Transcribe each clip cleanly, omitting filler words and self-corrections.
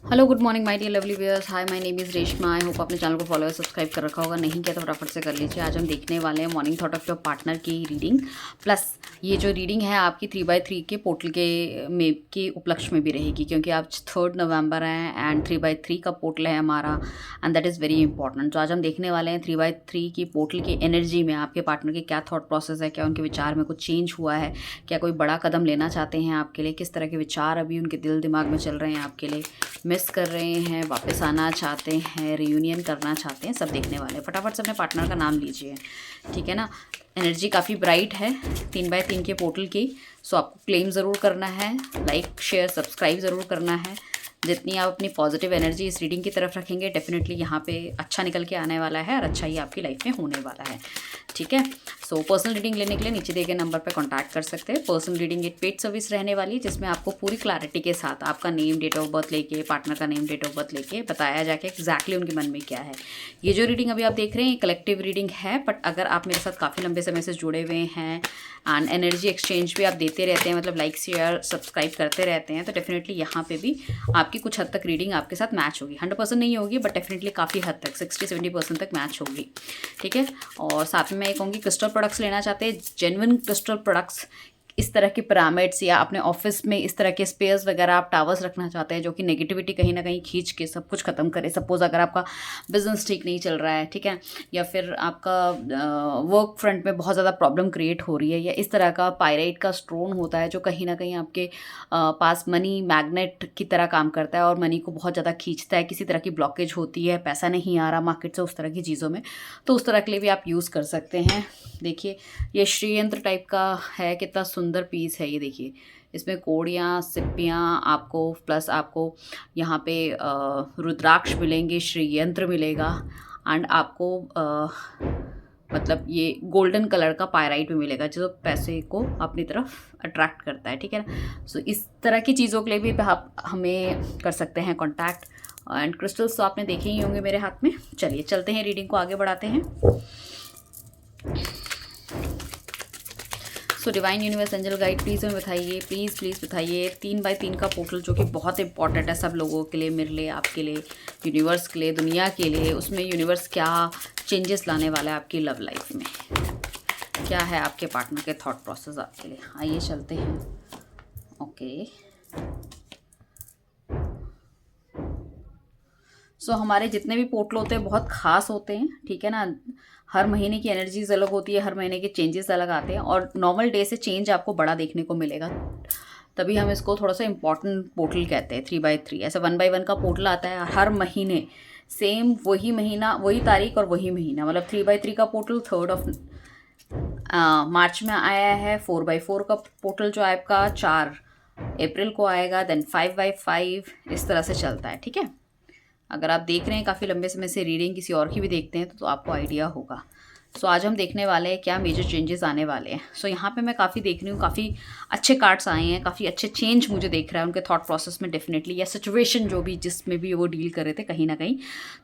Hello good morning my dear lovely viewers. Hi, my name is Reshma. I hope अपने channel को follow और subscribe कर रखा होगा। नहीं किया तो फटाफट से कर लीजिए। आज हम देखने वाले हैं morning thought of your partner की रीडिंग, प्लस ये जो रीडिंग है आपकी 3x3 के पोर्टल के उपलक्ष्य में भी रहेगी, क्योंकि आज 3 नवंबर है एंड 3x3 का पोर्टल है हमारा, and that is very important. तो आज हम देखने वाले हैं 3x3 की पोर्टल की एनर्जी में आपके पार्टनर के क्या थॉट प्रोसेस है, क्या उनके विचार में कुछ चेंज हुआ है, क्या कोई बड़ा कदम लेना चाहते हैं आपके लिए, किस तरह के विचार अभी उनके दिल दिमाग में चल रहे हैं आपके लिए, मिस कर रहे हैं, वापस आना चाहते हैं, रियूनियन करना चाहते हैं, सब देखने वाले हैं। फटाफट से अपने पार्टनर का नाम लीजिए, ठीक है ना। एनर्जी काफ़ी ब्राइट है 3x3 के पोर्टल की। सो आपको क्लेम ज़रूर करना है, लाइक शेयर सब्सक्राइब ज़रूर करना है। जितनी आप अपनी पॉजिटिव एनर्जी इस रीडिंग की तरफ रखेंगे, डेफिनेटली यहाँ पे अच्छा निकल के आने वाला है और अच्छा ही आपकी लाइफ में होने वाला है, ठीक है। सो पर्सनल रीडिंग लेने के लिए नीचे दिए गए नंबर पर कॉन्टैक्ट कर सकते हैं। पर्सनल रीडिंग एक पेड सर्विस रहने वाली है, जिसमें आपको पूरी क्लैरिटी के साथ आपका नेम, डेट ऑफ बर्थ लेके, पार्टनर का नेम, डेट ऑफ बर्थ लेके बताया जाके एग्जैक्टली उनके मन में क्या है। ये जो रीडिंग अभी आप देख रहे हैं कलेक्टिव रीडिंग है, बट अगर आप मेरे साथ काफ़ी लंबे समय से जुड़े हुए हैं एंड एनर्जी एक्सचेंज भी आप देते रहते हैं, मतलब लाइक शेयर सब्सक्राइब करते रहते हैं, तो डेफिनेटली यहाँ पे भी आपकी कुछ हद तक रीडिंग आपके साथ मैच होगी। 100% नहीं होगी, बट डेफिनेटली काफ़ी हद तक 60-70% तक मैच होगी, ठीक है। और साथ में मैं ये कहूँगी, क्रिस्टल प्रोडक्ट्स लेना चाहते हैं, जेन्युइन क्रिस्टल प्रोडक्ट्स, इस तरह के पिरामिड्स या अपने ऑफिस में इस तरह के स्पेयर्स वगैरह आप टावर्स रखना चाहते हैं, जो कि नेगेटिविटी कहीं ना कहीं खींच के सब कुछ खत्म करे। सपोज अगर आपका बिजनेस ठीक नहीं चल रहा है, ठीक है, या फिर आपका वर्क फ्रंट में बहुत ज़्यादा प्रॉब्लम क्रिएट हो रही है, या इस तरह का पायराइट का स्टोन होता है जो कहीं ना कहीं आपके पास मनी मैग्नेट की तरह काम करता है और मनी को बहुत ज़्यादा खींचता है, किसी तरह की ब्लॉकेज होती है, पैसा नहीं आ रहा मार्केट से, उस तरह की चीज़ों में, तो उस तरह के लिए भी आप यूज़ कर सकते हैं। देखिए ये श्रीयंत्र टाइप का है, कितना सुंदर पीस है ये। देखिए इसमें कोड़ियाँ, सिप्पियाँ आपको, प्लस आपको यहाँ पे रुद्राक्ष मिलेंगे, श्रीयंत्र मिलेगा, एंड आपको मतलब ये गोल्डन कलर का पायराइट भी मिलेगा, जो पैसे को अपनी तरफ अट्रैक्ट करता है, ठीक है ना। सो इस तरह की चीज़ों के लिए भी आप हमें कर सकते हैं कॉन्टैक्ट। एंड क्रिस्टल्स तो आपने देखे ही होंगे मेरे हाथ में। चलिए चलते हैं, रीडिंग को आगे बढ़ाते हैं। So divine universe angel guide please हमें बताइए, प्लीज़ बताइए 3x3 का पोर्टल जो कि बहुत इंपॉर्टेंट है सब लोगों के लिए, मेरे लिए, आपके लिए, यूनिवर्स के लिए, दुनिया के लिए, उसमें यूनिवर्स क्या चेंजेस लाने वाला है आपकी लव लाइफ में, क्या है आपके पार्टनर के थॉट प्रोसेस आपके लिए। आइए चलते हैं। ओके सो हमारे जितने भी पोर्टल होते हैं बहुत ख़ास होते हैं, ठीक है ना। हर महीने की एनर्जीज अलग होती है, हर महीने के चेंजेस अलग आते हैं, और नॉर्मल डे से चेंज आपको बड़ा देखने को मिलेगा, तभी हम इसको थोड़ा सा इंपॉर्टेंट पोर्टल कहते हैं। 3x3 ऐसा 1x1 का पोर्टल आता है हर महीने, सेम वही महीना, वही तारीख और वही महीना, मतलब 3x3 का पोर्टल 3 मार्च में आया है। 4x4 का पोर्टल जो आपका 4 अप्रैल को आएगा, देन 5x5 इस तरह से चलता है, ठीक है। अगर आप देख रहे हैं काफ़ी लंबे समय से रीडिंग, किसी और की भी देखते हैं तो आपको आइडिया होगा। सो आज हम देखने वाले हैं क्या मेजर चेंजेस आने वाले हैं। सो यहाँ पे मैं काफ़ी देख रही हूँ, काफ़ी अच्छे कार्ड्स आए हैं, काफ़ी अच्छे चेंज मुझे देख रहा है उनके थॉट प्रोसेस में डेफिनेटली, या सिचुएशन जो भी जिसमें भी वो डील कर रहे थे, कहीं ना कहीं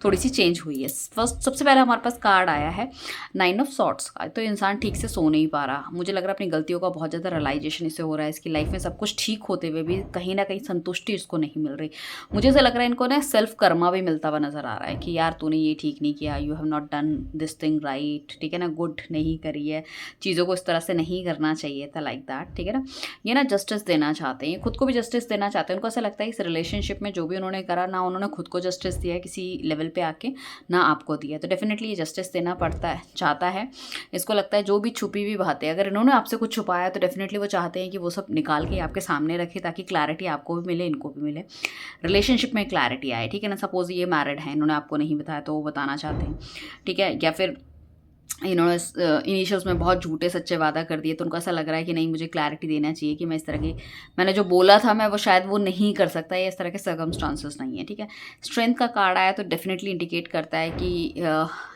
थोड़ी सी चेंज हुई है। फर्स्ट सबसे पहले हमारे पास कार्ड आया है 9 ऑफ सॉर्ट्स का। तो इंसान ठीक से सो नहीं पा रहा, मुझे लग रहा है अपनी गलतियों का बहुत ज़्यादा रियलाइजेशन इससे हो रहा है। इसकी लाइफ में सब कुछ ठीक होते हुए भी कहीं ना कहीं संतुष्टि इसको नहीं मिल रही। मुझे ऐसा लग रहा है इनको ना सेल्फ कर्मा भी मिलता हुआ नजर आ रहा है कि यार तूने ये ठीक नहीं किया, you have not done this thing right, ठीक है ना, गुड नहीं करी है, चीज़ों को इस तरह से नहीं करना चाहिए था, लाइक दैट, ठीक है ना। ये ना जस्टिस देना चाहते हैं, खुद को भी जस्टिस देना चाहते हैं। उनको ऐसा लगता है इस रिलेशनशिप में जो भी उन्होंने करा, ना उन्होंने खुद को जस्टिस दिया है किसी लेवल पे आके, ना आपको दिया, तो डेफिनेटली ये जस्टिस देना पड़ता है, चाहता है। इसको लगता है जो भी छुपी हुई बातें, अगर इन्होंने आपसे कुछ छुपाया तो डेफिनेटली वो चाहते हैं कि वो सब निकाल के आपके सामने रखे, ताकि क्लैरिटी आपको भी मिले, इनको भी मिले, रिलेशनशिप में क्लैरिटी आए, ठीक है ना। सपोज ये मैरिड है, इन्होंने आपको नहीं बताया तो वो बताना चाहते हैं, ठीक है, या फिर इन्होंने इनिशियल्स में बहुत झूठे सच्चे वादा कर दिए, तो उनको ऐसा लग रहा है कि नहीं मुझे क्लैरिटी देना चाहिए कि मैं इस तरह की, मैंने जो बोला था मैं वो शायद वो नहीं कर सकता, या इस तरह के सर्कमस्टांसेस नहीं है, ठीक है। स्ट्रेंथ का कार्ड आया तो डेफिनेटली इंडिकेट करता है कि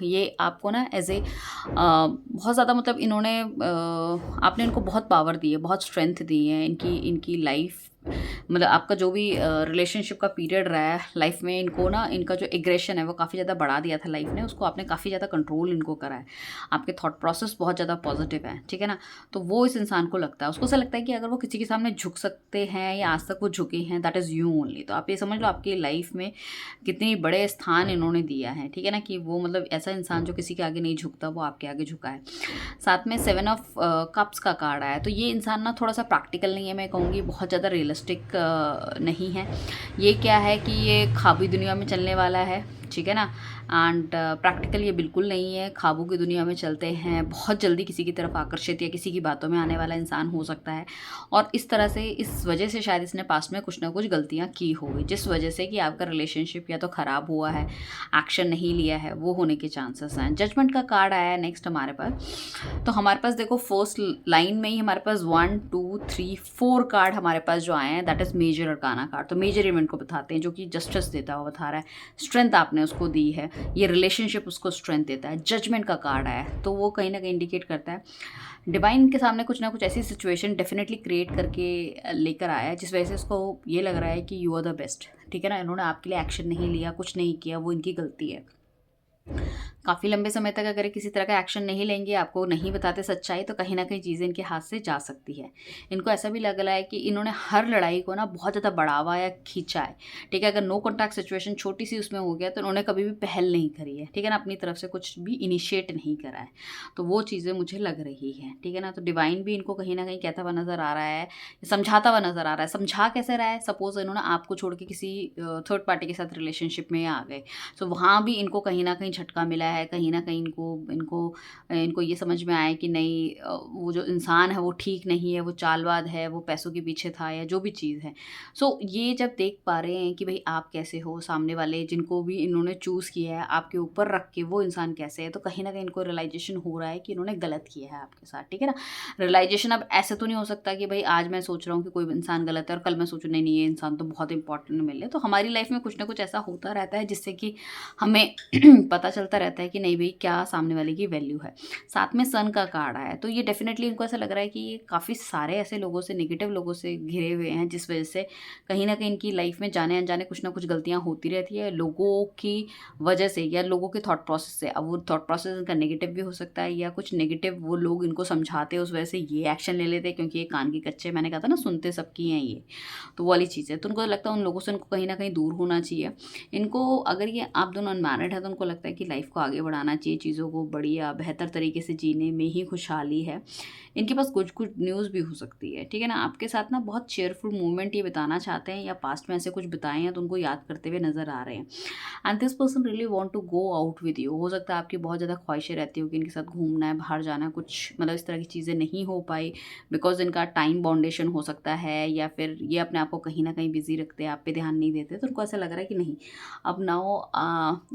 ये आपको ना एज ए बहुत ज़्यादा, मतलब इन्होंने आपने इनको बहुत पावर दी है, बहुत स्ट्रेंथ दी है, इनकी लाइफ मतलब आपका जो भी रिलेशनशिप का पीरियड रहा है लाइफ में, इनको ना इनका जो एग्रेशन है वो काफ़ी ज़्यादा बढ़ा दिया था लाइफ ने, उसको आपने काफ़ी ज़्यादा कंट्रोल इनको करा है। आपके थॉट प्रोसेस बहुत ज़्यादा पॉजिटिव है, ठीक है ना। तो वो इस इंसान को लगता है, उसको ऐसा लगता है कि अगर वो किसी के सामने झुक सकते हैं या आज तक वो झुके हैं, दैट इज़ यू ओनली। तो आप ये समझ लो आपकी लाइफ में कितनी बड़े स्थान इन्होंने दिया है, ठीक है ना, कि वो मतलब ऐसा इंसान जो किसी के आगे नहीं झुकता वो आपके आगे झुका है। साथ में 7 ऑफ कप्स का कार्ड आया, तो ये इंसान ना थोड़ा सा प्रैक्टिकल नहीं है, मैं कहूँगी बहुत ज़्यादा रियलिस्टिक नहीं है। ये क्या है कि ये ख्वाबी दुनिया में चलने वाला है, ठीक है ना। एंड प्रैक्टिकल ये बिल्कुल नहीं है, ख्वाबों की दुनिया में चलते हैं, बहुत जल्दी किसी की तरफ आकर्षित या किसी की बातों में आने वाला इंसान हो सकता है। और इस तरह से, इस वजह से शायद इसने पास्ट में कुछ ना कुछ गलतियाँ की होगी, जिस वजह से कि आपका रिलेशनशिप या तो ख़राब हुआ है, एक्शन नहीं लिया है, वो होने के चांसेस हैं। जजमेंट का कार्ड आया है नेक्स्ट हमारे पास। तो हमारे पास देखो फर्स्ट लाइन में ही हमारे पास 1 2 3 4 कार्ड हमारे पास जो आए हैं, that is major arcana card. तो मेजर इवेंट को बताते हैं, जो कि जस्टिस देता हुआ बता रहा है, स्ट्रेंथ आपने उसको दी है, ये रिलेशनशिप उसको स्ट्रेंथ देता है। जजमेंट का कार्ड आया है, तो वो कहीं ना कहीं इंडिकेट करता है डिवाइन के सामने कुछ ना कुछ ऐसी सिचुएशन डेफिनेटली क्रिएट करके लेकर आया है, जिस वजह से उसको ये लग रहा है कि यू आर द बेस्ट, ठीक है ना। इन्होंने आपके लिए एक्शन नहीं लिया, कुछ नहीं किया, वो इनकी गलती है। काफ़ी लंबे समय तक अगर किसी तरह का एक्शन नहीं लेंगे, आपको नहीं बताते सच्चाई, तो कहीं ना कहीं चीज़ें इनके हाथ से जा सकती है। इनको ऐसा भी लग रहा है कि इन्होंने हर लड़ाई को ना बहुत ज़्यादा बढ़ावा या खींचा है, ठीक है। अगर नो कॉन्टैक्ट सिचुएशन छोटी सी उसमें हो गया, तो इन्होंने कभी भी पहल नहीं करी है, ठीक है ना, अपनी तरफ से कुछ भी इनिशिएट नहीं करा है। तो वो चीज़ें मुझे लग रही हैं, ठीक है ना। तो डिवाइन भी इनको कहीं ना कहीं कहता हुआ नज़र आ रहा है, समझाता हुआ नज़र आ रहा है। समझा कैसे रहा है, सपोज इन्होंने आपको छोड़ के किसी थर्ड पार्टी के साथ रिलेशनशिप में आ गए, तो वहाँ भी इनको कहीं ना कहीं झटका मिला है, कहीं ना कहीं इनको इनको इनको ये समझ में आया कि नहीं, वो जो इंसान है वो ठीक नहीं है, वो चालबाज है, वो पैसों के पीछे था, या जो भी चीज़ है। सो ये जब देख पा रहे हैं कि भाई आप कैसे हो, सामने वाले जिनको भी इन्होंने चूज़ किया है आपके ऊपर रख के, वो इंसान कैसे है, तो कहीं ना कहीं इनको रियलाइजेशन हो रहा है कि इन्होंने गलत किया है आपके साथ, ठीक है ना। रियलाइजेशन अब ऐसे तो नहीं हो सकता कि भाई आज मैं सोच रहा हूँ कि कोई इंसान गलत है और कल मैं सोचूँ नहीं नहीं ये इंसान तो बहुत इंपॉर्टेंट मिले। तो हमारी लाइफ में कुछ ना कुछ ऐसा होता रहता है जिससे कि हमें पता चलता रहता है कि नहीं भाई क्या सामने वाले की वैल्यू है। साथ में सन का कार्ड आया है, तो ये डेफिनेटली इनको ऐसा लग रहा है कि ये काफ़ी सारे ऐसे लोगों से, नेगेटिव लोगों से घिरे हुए हैं, जिस वजह से कहीं ना कहीं इनकी लाइफ में जाने अनजाने कुछ ना कुछ गलतियां होती रहती है लोगों की वजह से, या लोगों के थॉट प्रोसेस से। अब वो थॉट प्रोसेस इनका नेगेटिव भी हो सकता है, या कुछ नेगेटिव वो लोग इनको समझाते हैं, उस वजह से ये एक्शन ले लेते हैं, क्योंकि ये कान के कच्चे, मैंने कहा था ना, सुनते सबकी हैं ये, तो वो वाली चीज़ है। तो उनको लगता है उन लोगों से इनको कहीं ना कहीं दूर होना चाहिए। इनको, अगर ये आप दोनों अनमैरिड है, तो उनको लगता है कि लाइफ को आगे बढ़ाना चाहिए, चीज़ों को बढ़िया बेहतर तरीके से जीने में ही खुशहाली है। इनके पास कुछ कुछ न्यूज़ भी हो सकती है, ठीक है ना। आपके साथ ना बहुत चेयरफुल मूवमेंट ये बताना चाहते हैं, या पास्ट में ऐसे कुछ बताए हैं तो उनको याद करते हुए नजर आ रहे हैं। And this person really want to go out with you. हो सकता है आपकी बहुत ज़्यादा ख्वाहिशें रहती हो कि इनके साथ घूमना है, बाहर जाना है, कुछ मतलब इस तरह की चीज़ें नहीं हो पाई, बिकॉज इनका टाइम बाउंडेशन हो सकता है, या फिर ये अपने आप को कहीं ना कहीं बिजी रखते हैं, आप पे ध्यान नहीं देते। तो उनको ऐसा लग रहा है कि नहीं, अब now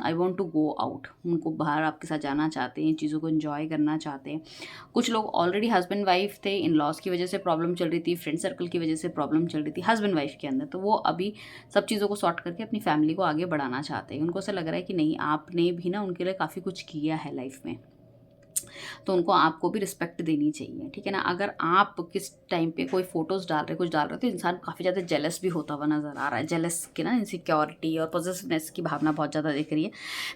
I want to go out. उनको बाहर आपके साथ जाना चाहते हैं, चीज़ों को इन्जॉय करना चाहते हैं। कुछ लोग ऑलरेडी हस्बैंड वाइफ थे, इन लॉज की वजह से प्रॉब्लम चल रही थी, फ्रेंड सर्कल की वजह से प्रॉब्लम चल रही थी हस्बैंड वाइफ के अंदर, तो वो अभी सब चीज़ों को सॉर्ट करके अपनी फैमिली को आगे बढ़ाना चाहते हैं। उनको ऐसा लग रहा है कि नहीं, आपने भी ना उनके लिए काफ़ी कुछ किया है लाइफ में, तो उनको आपको भी रिस्पेक्ट देनी चाहिए, ठीक है ना। अगर आप किस टाइम पे कोई फोटोज़ डाल रहे, कुछ डाल रहे, तो इंसान काफ़ी ज़्यादा जेलस भी होता हुआ नज़र आ रहा है। जेलस की ना इनसिक्योरिटी और पॉजिटिवनेस की भावना बहुत ज़्यादा दिख रही है।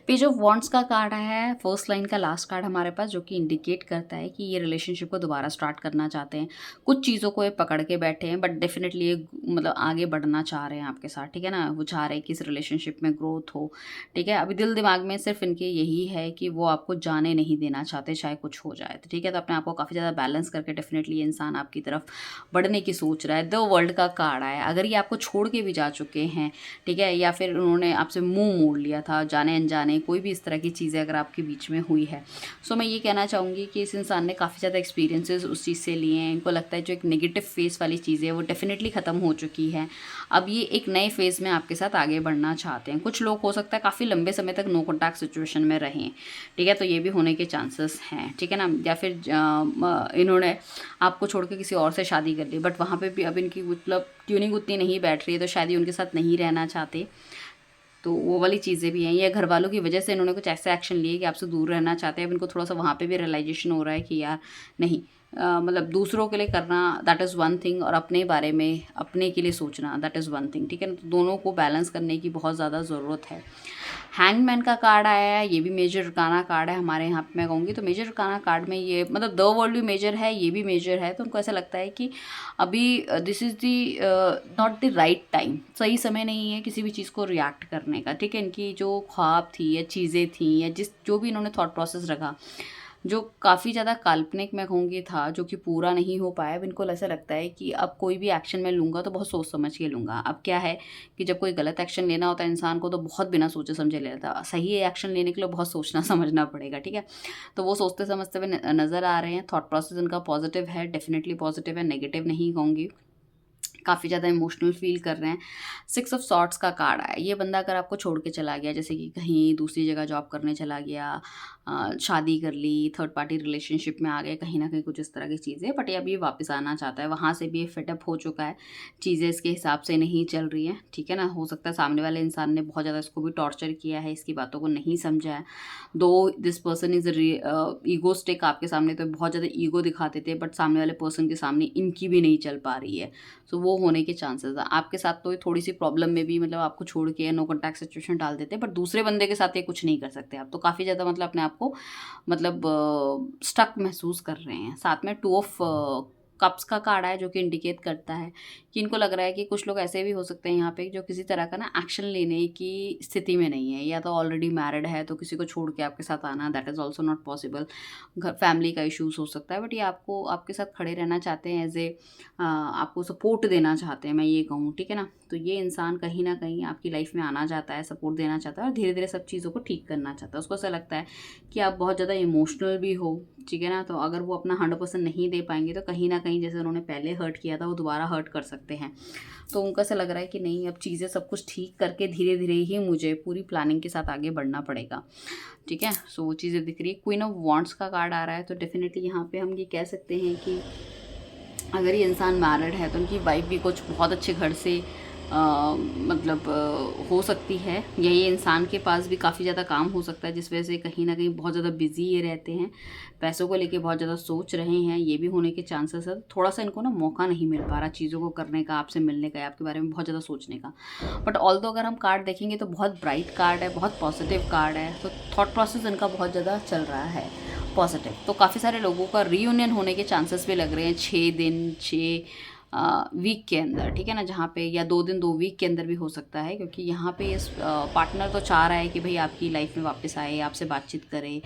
पेज ऑफ वॉन्ड्स का कार्ड आया है, फर्स्ट लाइन का लास्ट कार्ड हमारे पास, जो कि इंडिकेट करता है कि ये रिलेशनशिप को दोबारा स्टार्ट करना चाहते हैं। कुछ चीज़ों को ये पकड़ के बैठे हैं, बट डेफिनेटली ये मतलब आगे बढ़ना चाह रहे हैं आपके साथ, ठीक है ना। वो चाह रहे हैं कि इस रिलेशनशिप में ग्रोथ हो, ठीक है। अभी दिल दिमाग में सिर्फ इनके यही है कि वो आपको जाने नहीं देना चाहते, चाहे कुछ हो जाए, तो ठीक है। तो अपने आप को काफ़ी ज़्यादा बैलेंस करके डेफिनेटली ये इंसान आपकी तरफ बढ़ने की सोच रहा है। द वर्ल्ड का कार्ड आया, अगर ये आपको छोड़ के भी जा चुके हैं, ठीक है, या फिर उन्होंने आपसे मुंह मोड़ लिया था जाने अनजाने, कोई भी इस तरह की चीज़ें अगर आपके बीच में हुई है, सो मैं ये कहना चाहूँगी कि इस इंसान ने काफ़ी ज़्यादा एक्सपीरियंसेस उस चीज़ से लिए हैं। इनको लगता है जो एक नेगेटिव फेस वाली चीज़ है वो डेफिनेटली ख़त्म हो चुकी है। अब ये एक नए फेज़ में आपके साथ आगे बढ़ना चाहते हैं। कुछ लोग हो सकता है काफ़ी लंबे समय तक नो कॉन्टैक्ट सिचुएशन में रहें, ठीक है, तो ये भी होने के चांसेस हैं, ठीक है ना। या फिर इन्होंने आपको छोड़ के किसी और से शादी कर ली, बट वहाँ पे भी अब इनकी मतलब ट्यूनिंग उतनी नहीं बैठ रही है, तो शायद ये उनके साथ नहीं रहना चाहते। तो वो वाली चीज़ें भी हैं, या घर वालों की वजह से इन्होंने कुछ ऐसे एक्शन लिए कि आपसे दूर रहना चाहते हैं। अब इनको थोड़ा सा वहाँ पे भी रियलाइजेशन हो रहा है कि यार नहीं, मतलब दूसरों के लिए करना दैट इज़ वन थिंग, और अपने बारे में अपने के लिए सोचना दैट इज़ वन थिंग, ठीक है ना। तो दोनों को बैलेंस करने की बहुत ज़्यादा ज़रूरत है। हैंगमैन का कार्ड आया है, ये भी मेजर अरकाना कार्ड है हमारे यहाँ पे मैं कहूँगी। तो मेजर अरकाना कार्ड में ये मतलब द वर्ल्ड भी मेजर है, ये भी मेजर है। तो उनको ऐसा लगता है कि अभी this is the not the right time, सही समय नहीं है किसी भी चीज़ को रिएक्ट करने का, ठीक है। इनकी जो ख्वाब थी या चीज़ें थी या जो भी इन्होंने थॉट प्रोसेस रखा, जो काफ़ी ज़्यादा काल्पनिक मैं कहूँगी था, जो कि पूरा नहीं हो पाया। अब इनको ऐसा लगता है कि अब कोई भी एक्शन मैं लूँगा तो बहुत सोच समझ के लूँगा। अब क्या है कि जब कोई गलत एक्शन लेना होता है इंसान को, तो बहुत बिना सोचे समझे ले लेता है। सही एक्शन लेने के लिए बहुत सोचना समझना पड़ेगा, ठीक है। तो वो सोचते समझते हुए नज़र आ रहे हैं। थॉट प्रोसेस इनका पॉजिटिव है, डेफिनेटली पॉजिटिव है, नेगेटिव नहीं कहूँगी। काफ़ी ज़्यादा इमोशनल फील कर रहे हैं। 6 ऑफ सॉर्ट्स का कार्ड आया। ये बंदा अगर आपको छोड़ के चला गया, जैसे कि कहीं दूसरी जगह जॉब करने चला गया, शादी कर ली, थर्ड पार्टी रिलेशनशिप में आ गए, कहीं ना कहीं कुछ इस तरह की चीज़ें, बट ये अभी वापस आना चाहता है। वहाँ से भी ये फिटअप हो चुका है, चीज़ें इसके हिसाब से नहीं चल रही हैं, ठीक है ना। हो सकता है सामने वाले इंसान ने बहुत ज़्यादा इसको भी टॉर्चर किया है, इसकी बातों को नहीं समझा है। दो दिस पर्सन इज़ ईगोस्टिक, आपके सामने तो बहुत ज़्यादा ईगो दिखाते थे, बट सामने वाले पर्सन के सामने इनकी भी नहीं चल पा रही है। सो वो होने के चांसेस है। आपके साथ तो ये थोड़ी सी प्रॉब्लम में भी मतलब आपको छोड़ के नो कॉन्टैक्ट सिचुएशन डाल देते हैं, बट दूसरे बंदे के साथ ये कुछ नहीं कर सकते आप। तो काफ़ी ज़्यादा मतलब अपने आप को मतलब स्टक महसूस कर रहे हैं। साथ में 2 ऑफ कप्स का कार्ड है, जो कि इंडिकेट करता है कि इनको लग रहा है कि कुछ लोग ऐसे भी हो सकते हैं यहाँ पे जो किसी तरह का ना एक्शन लेने की स्थिति में नहीं है, या तो ऑलरेडी मैरिड है तो किसी को छोड़ के आपके साथ आना that is also not possible. घर फैमिली का इश्यूज हो सकता है, बट ये आपको आपके साथ खड़े रहना चाहते हैं, एज ए आपको सपोर्ट देना चाहते हैं, मैं ये कहूँ, ठीक है ना। तो ये इंसान कहीं ना कहीं आपकी लाइफ में आना चाहता है, सपोर्ट देना चाहता है, और धीरे धीरे सब चीज़ों को ठीक करना चाहता है। उसको ऐसा लगता है कि आप बहुत ज़्यादा इमोशनल भी हो, ठीक है ना। तो अगर वो अपना 100% नहीं दे पाएंगे तो कहीं ना कहीं जैसे उन्होंने पहले हर्ट किया था वो दोबारा हर्ट कर सकते हैं। तो उनको ऐसा लग रहा है कि नहीं, अब चीज़ें सब कुछ ठीक करके धीरे धीरे ही मुझे पूरी प्लानिंग के साथ आगे बढ़ना पड़ेगा, ठीक है। सो वो चीज़ें दिख रही है। क्वीन ऑफ वॉन्ड्स का कार्ड आ रहा है, तो डेफिनेटली यहाँ पे हम ये कह सकते हैं कि अगर ये इंसान मैरिड है तो उनकी वाइफ भी कुछ बहुत अच्छे घर से मतलब हो सकती है, या ये इंसान के पास भी काफ़ी ज़्यादा काम हो सकता है, जिस वजह से कहीं ना कहीं बहुत ज़्यादा बिजी ये रहते हैं, पैसों को लेके बहुत ज़्यादा सोच रहे हैं, ये भी होने के चांसेस है। थोड़ा सा इनको ना मौका नहीं मिल पा रहा चीज़ों को करने का, आपसे मिलने का, आपके बारे में बहुत ज़्यादा सोचने का। बट ऑल्दो अगर हम कार्ड देखेंगे तो बहुत ब्राइट कार्ड है, बहुत पॉजिटिव कार्ड है। तो थॉट प्रोसेस इनका बहुत ज़्यादा चल रहा है पॉजिटिव। तो काफ़ी सारे लोगों का रीयूनियन होने के चांसेस भी लग रहे हैं 6 दिन 6 वीक के अंदर, ठीक है ना, जहाँ पे या 2 दिन 2 वीक के अंदर भी हो सकता है, क्योंकि यहाँ पे इस पार्टनर तो चाह रहा है कि भाई आपकी लाइफ में वापस आए, आपसे बातचीत करे,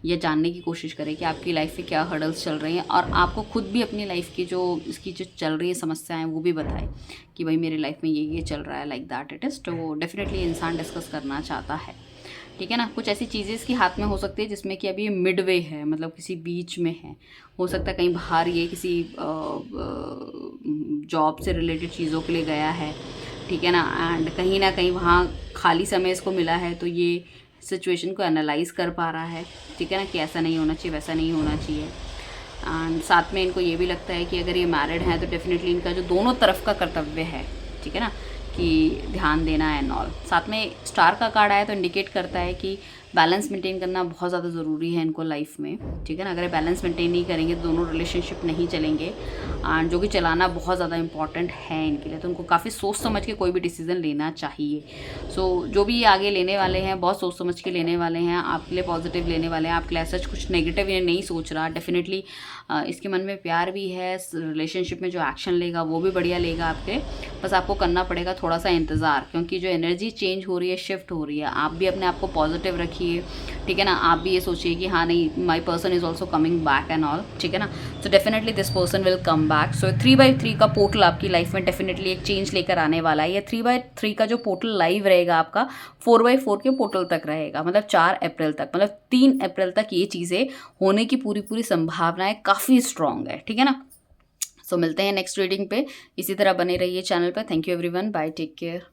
या जानने की कोशिश करे कि आपकी लाइफ में क्या हर्डल्स चल रही हैं, और आपको खुद भी अपनी लाइफ की जो इसकी जो चल रही है समस्याएं वो भी बताए कि भाई मेरी लाइफ में ये चल रहा है, लाइक दैट इट इज़। तो डेफिनेटली इंसान डिस्कस करना चाहता है, ठीक है ना। कुछ ऐसी चीज़ें इसके हाथ में हो सकती है जिसमें कि अभी ये मिडवे है, मतलब किसी बीच में है। हो सकता है कहीं बाहर ये किसी जॉब से रिलेटेड चीज़ों के लिए गया है, ठीक है ना कहीं वहाँ खाली समय इसको मिला है, तो ये सिचुएशन को एनालाइज कर पा रहा है, ठीक है ना, कि ऐसा नहीं होना चाहिए, वैसा नहीं होना चाहिए। एंड साथ में इनको ये भी लगता है कि अगर ये मैरिड है तो डेफिनेटली इनका जो दोनों तरफ का कर्तव्य है, ठीक है ना, कि ध्यान देना एंड ऑल। साथ में स्टार का कार्ड आया तो इंडिकेट करता है कि बैलेंस मेंटेन करना बहुत ज़्यादा ज़रूरी है इनको लाइफ में, ठीक है ना। अगर बैलेंस मेंटेन नहीं करेंगे तो दोनों रिलेशनशिप नहीं चलेंगे, एंड जो कि चलाना बहुत ज़्यादा इंपॉर्टेंट है इनके लिए। तो उनको काफ़ी सोच समझ के कोई भी डिसीजन लेना चाहिए। सो जो भी ये आगे लेने वाले हैं बहुत सोच समझ के लेने वाले हैं, आपके लिए पॉजिटिव लेने वाले हैं, आपके लिए सच कुछ नेगेटिव ये नहीं सोच रहा। डेफिनेटली इसके मन में प्यार भी है, रिलेशनशिप में जो एक्शन लेगा वो भी बढ़िया लेगा आपके। बस आपको करना पड़ेगा थोड़ा सा इंतज़ार, क्योंकि जो एनर्जी चेंज हो रही है, शिफ्ट हो रही है। आप भी अपने आप को पॉजिटिव रखिए, ठीक है ना। आप भी ये सोचिए कि हाँ नहीं, my person is also coming back and all, ठीक है ना। So definitely this person will come back. So 3x3 का पोर्टल आपकी लाइफ में डेफिनेटली एक चेंज लेकर आने वाला है। ये 3x3 का जो पोर्टल लाइव रहेगा आपका 4x4 के पोर्टल तक रहेगा, मतलब 4 अप्रैल तक, मतलब 3 अप्रैल तक ये चीज़ें होने की पूरी संभावनाएं काफ़ी स्ट्रॉन्ग है, ठीक है ना। सो मिलते हैं नेक्स्ट रीडिंग पे, इसी तरह बने रहिए चैनल पे। Thank you everyone, bye, take care.